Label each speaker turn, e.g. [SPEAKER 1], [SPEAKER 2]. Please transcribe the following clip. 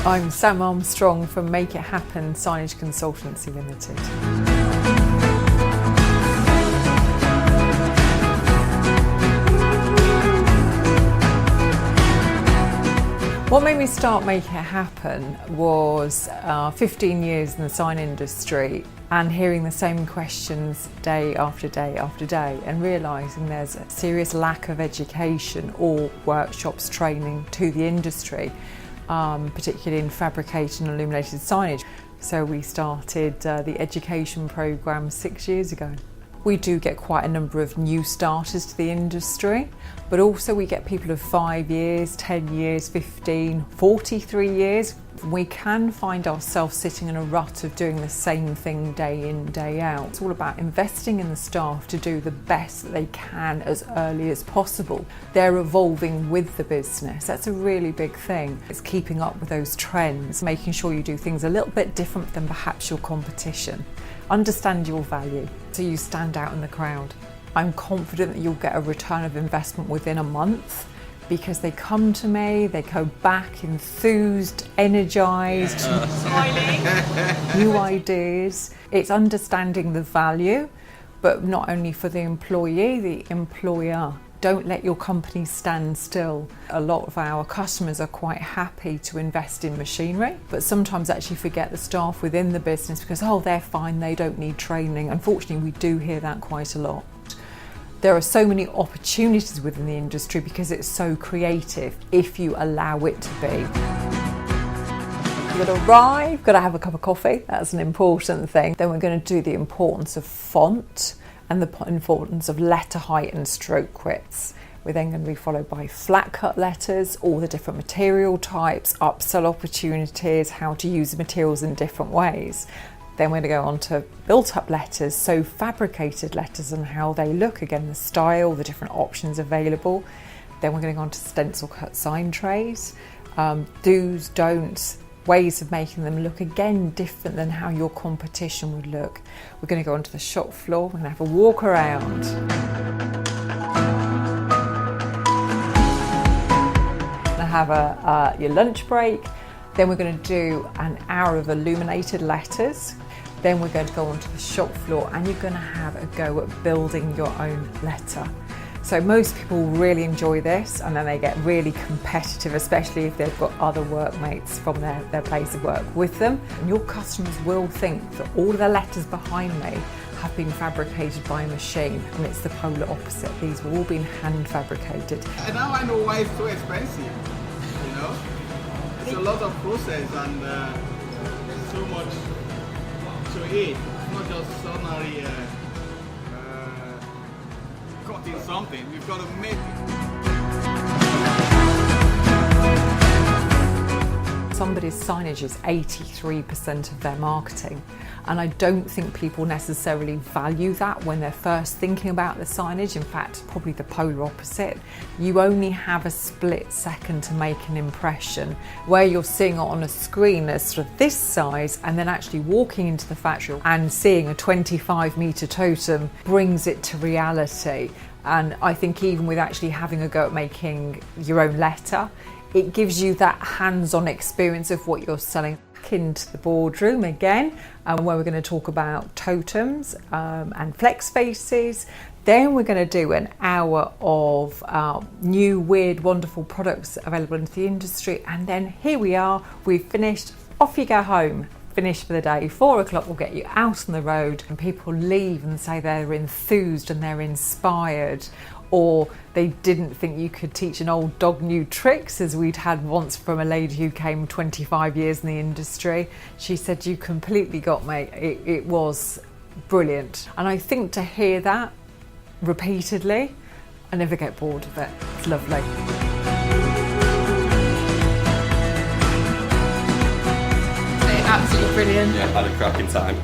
[SPEAKER 1] I'm Sam Armstrong from Make It Happen Signage Consultancy Limited. What made me start Make It Happen was 15 years in the sign industry and hearing the same questions day after day after day and realising there's a serious lack of education or workshops training to the industry, particularly in fabricated and illuminated signage. So we started the education programme 6 years ago. We do get quite a number of new starters to the industry, but also we get people of 5 years, 10 years, 15, 43 years. We can find ourselves sitting in a rut of doing the same thing day in, day out. It's all about investing in the staff to do the best that they can as early as possible. They're evolving with the business. That's a really big thing. It's keeping up with those trends, making sure you do things a little bit different than perhaps your competition. Understand your value so you stand out in the crowd. I'm confident that you'll get a return of investment within a month because they come to me, they go back enthused, energised, new ideas. It's understanding the value, but not only for the employee, the employer. Don't let your company stand still. A lot of our customers are quite happy to invest in machinery, but sometimes actually forget the staff within the business because, oh, they're fine, they don't need training. Unfortunately, we do hear that quite a lot. There are so many opportunities within the industry because it's so creative if you allow it to be. You've got to arrive, got to have a cup of coffee, that's an important thing. Then we're going to do the importance of font and the importance of letter height and stroke widths. We're then going to be followed by flat cut letters, all the different material types, upsell opportunities, how to use the materials in different ways. Then we're going to go on to built-up letters, so fabricated letters and how they look, again the style, the different options available. Then we're going to go on to stencil cut sign trays, do's, don'ts, ways of making them look again different than how your competition would look. We're going to go onto the shop floor, we're going to have a walk around. Have your lunch break. Then we're going to do an hour of illuminated letters. Then we're going to go onto the shop floor and you're going to have a go at building your own letter. So most people really enjoy this and then they get really competitive, especially if they've got other workmates from their place of work with them. And your customers will think that all of the letters behind me have been fabricated by a machine, and it's the polar opposite. These have all been hand fabricated.
[SPEAKER 2] And now I know why it's so expensive, you know? It's a lot of process and so much to it. It's not just ordinary cutting something. We've got to make it.
[SPEAKER 1] Somebody's signage is 83% of their marketing, and I don't think people necessarily value that when they're first thinking about the signage. In fact, probably the polar opposite. You only have a split second to make an impression, where you're seeing it on a screen that's sort of this size, and then actually walking into the factory and seeing a 25-metre totem brings it to reality. And I think even with actually having a go at making your own letter, it gives you that hands-on experience of what you're selling. Back into the boardroom again, where we're going to talk about totems and flex faces. Then we're going to do an hour of new, weird, wonderful products available into the industry. And then here we are, we've finished, off you go home. Finished for the day. 4 o'clock will get you out on the road and people leave and say they're enthused and they're inspired, or they didn't think you could teach an old dog new tricks, as we'd had once from a lady who came 25 years in the industry. She said, you completely got me. It was brilliant. And I think to hear that repeatedly, I never get bored of it. It's lovely. Absolutely brilliant.
[SPEAKER 3] Yeah, had a cracking time.